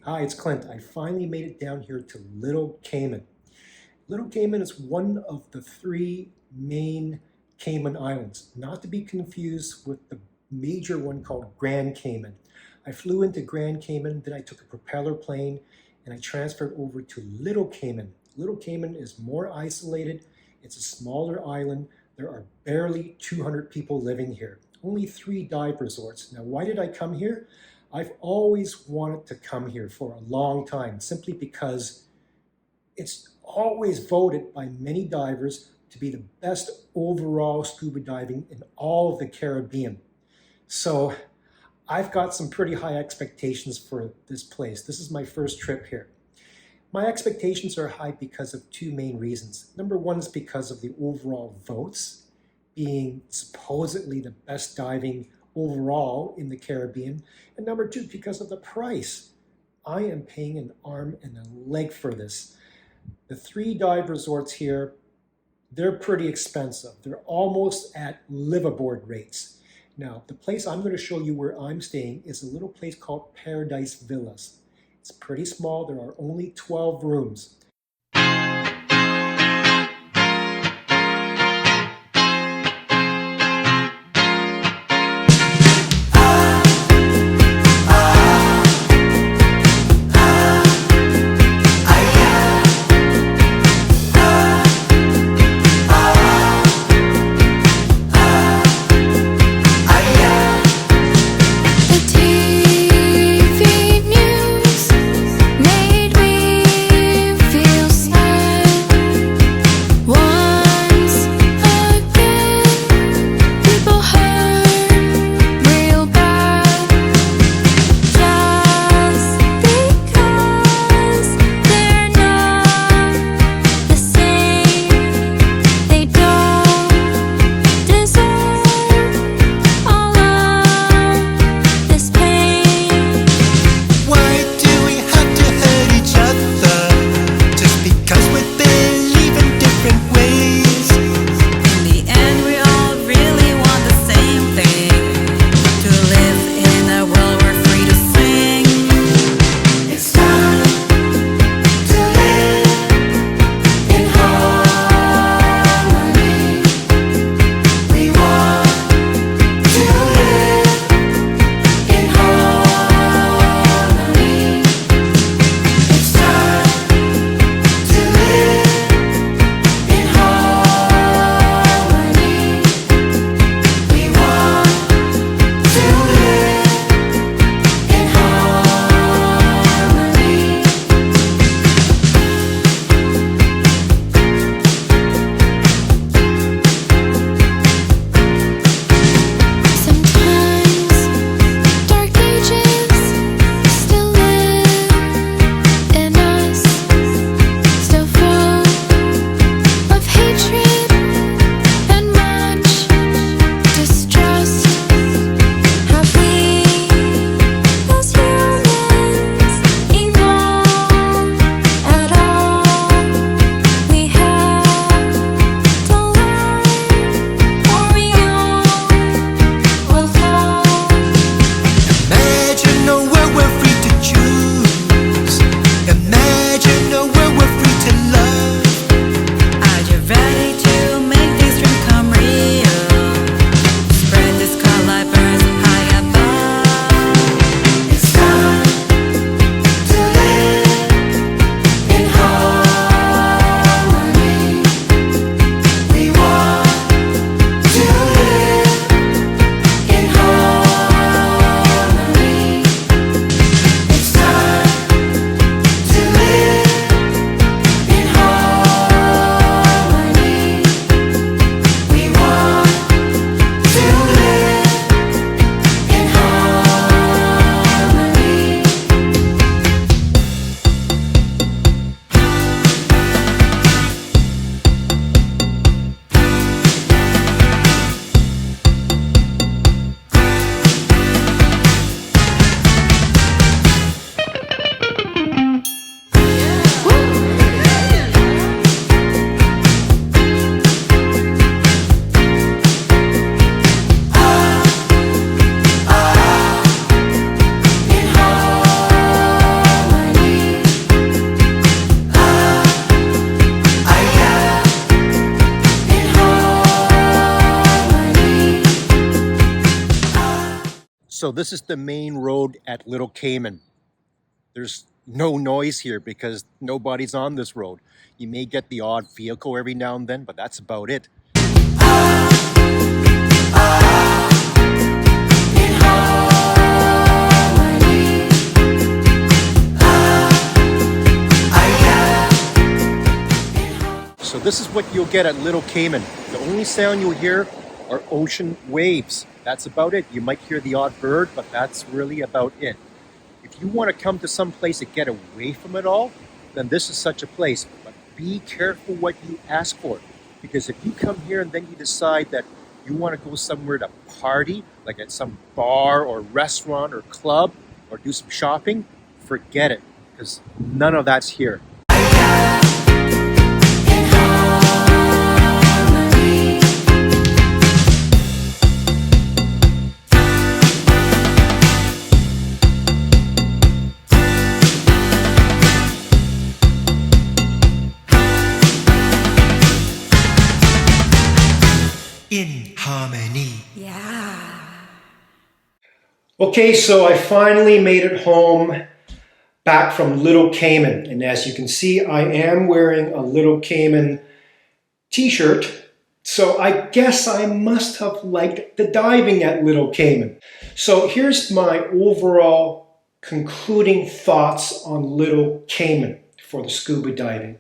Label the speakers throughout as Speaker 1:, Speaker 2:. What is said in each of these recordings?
Speaker 1: Hi, it's Clint. I finally made it down here to Little Cayman. Little Cayman is one of the three main Cayman Islands, not to be confused with the major one called Grand Cayman. I flew into Grand Cayman, then I took a propeller plane and I transferred over to Little Cayman. Little Cayman is more isolated. It's a smaller island. There are barely 200 people living here. Only three dive resorts. Now, why did I come here? I've always wanted to come here for a long time, simply because it's always voted by many divers to be the best overall scuba diving in all of the Caribbean. So I've got some pretty high expectations for this place. This is my first trip here. My expectations are high because of two main reasons. Number one is because of the overall votes being supposedly the best diving overall in the Caribbean. And number two, because of the price. I am paying an arm and a leg for this. The three dive resorts here, they're pretty expensive. They're almost at liveaboard rates. Now, the place I'm going to show you where I'm staying is a little place called Paradise Villas. It's pretty small. There are only 12 rooms.
Speaker 2: The TV news made me
Speaker 1: So this is the main road at Little Cayman. There's no noise here because nobody's on this road. You may get the odd vehicle every now and then, but that's about it. So this is what you'll get at Little Cayman. The only sound you'll hear are ocean waves. That's about it. You might hear the odd bird, but that's really about it. If you want to come to some place to get away from it all, then this is such a place. But be careful what you ask for. Because if you come here and then you decide that you want to go somewhere to party, like at some bar or restaurant or club, or do some shopping, forget it. Because none of that's here.
Speaker 2: In harmony.
Speaker 3: Yeah.
Speaker 1: Okay, so I finally made it home back from Little Cayman. And as you can see, I am wearing a Little Cayman t-shirt. So I guess I must have liked the diving at Little Cayman. So here's my overall concluding thoughts on Little Cayman for the scuba diving.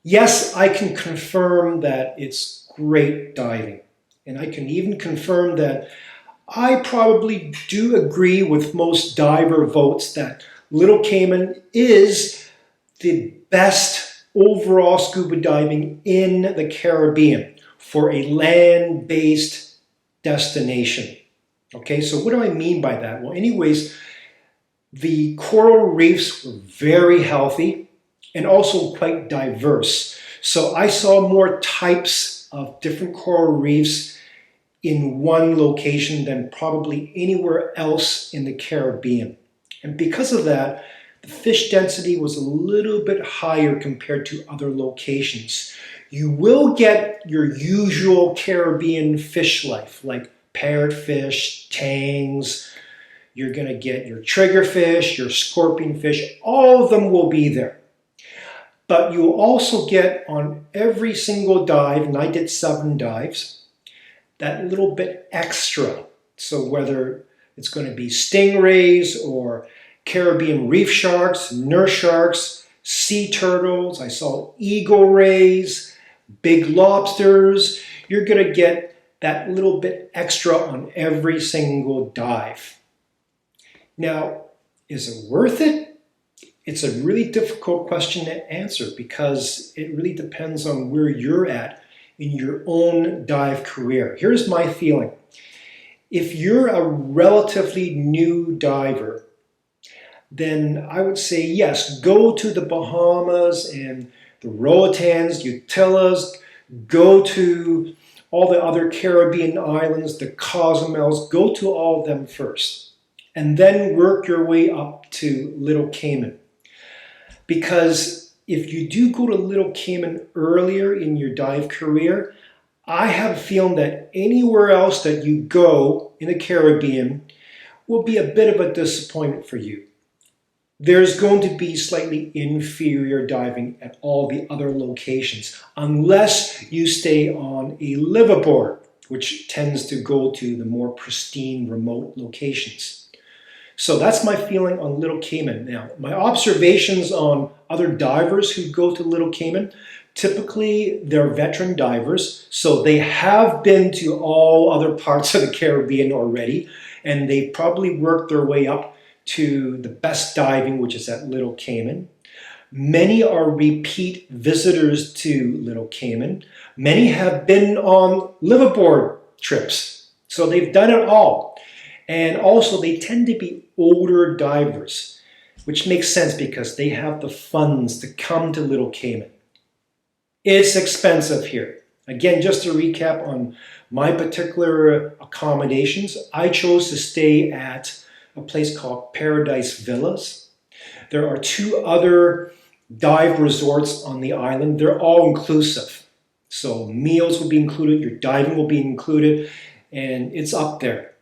Speaker 1: Yes, I can confirm that it's great diving. And I can even confirm that I probably do agree with most diver votes that Little Cayman is the best overall scuba diving in the Caribbean for a land-based destination. Okay, so what do I mean by that? Well, anyways, the coral reefs were very healthy and also quite diverse. So I saw more types of different coral reefs in one location than probably anywhere else in the Caribbean. And because of that, the fish density was a little bit higher compared to other locations. You will get your usual Caribbean fish life, like parrotfish, tangs. You're going to get your triggerfish, your scorpionfish. All of them will be there. But you'll also get on every single dive, and I did 7 dives, that little bit extra. So whether it's going to be stingrays or Caribbean reef sharks, nurse sharks, sea turtles, I saw eagle rays, big lobsters, you're going to get that little bit extra on every single dive. Now, is it worth it? It's a really difficult question to answer because it really depends on where you're at in your own dive career. Here's my feeling. If you're a relatively new diver, then I would say yes, go to the Bahamas and the Roatans, Utilas, go to all the other Caribbean islands, the Cozumels, go to all of them first, and then work your way up to Little Cayman. Because if you do go to Little Cayman earlier in your dive career, I have a feeling that anywhere else that you go in the Caribbean will be a bit of a disappointment for you. There's going to be slightly inferior diving at all the other locations, unless you stay on a liveaboard, which tends to go to the more pristine, remote locations. So that's my feeling on Little Cayman. Now, my observations on other divers who go to Little Cayman, typically they're veteran divers, so they have been to all other parts of the Caribbean already, and they probably worked their way up to the best diving, which is at Little Cayman. Many are repeat visitors to Little Cayman. Many have been on liveaboard trips, so they've done it all. And also they tend to be older divers, which makes sense because they have the funds to come to Little Cayman. It's expensive here. Again, just to recap on my particular accommodations, I chose to stay at a place called Paradise Villas. There are 2 other dive resorts on the island. They're all inclusive. So meals will be included, your diving will be included, and it's up there.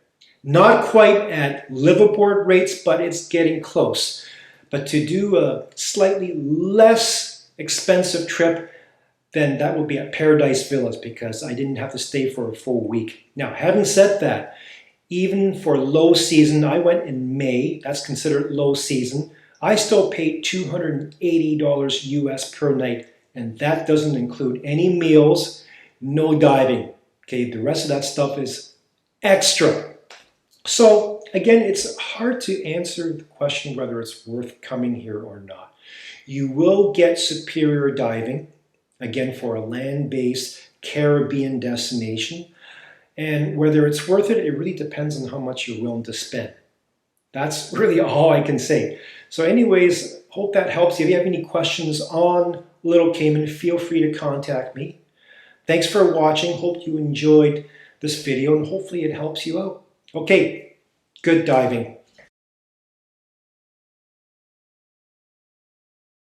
Speaker 1: Not quite at liveaboard rates, but it's getting close. But to do a slightly less expensive trip, then that would be at Paradise Villas because I didn't have to stay for a full week. Now, having said that, even for low season, I went in May, that's considered low season, I still paid $280 US per night, and that doesn't include any meals, no diving. Okay, the rest of that stuff is extra. So again, it's hard to answer the question whether it's worth coming here or not. You will get superior diving, again for a land-based Caribbean destination, and whether it's worth it, it really depends on how much you're willing to spend. That's really all I can say. So anyways, hope that helps you. If you have any questions on Little Cayman, feel free to contact me. Thanks for watching. Hope you enjoyed this video and hopefully it helps you out. Okay, good diving.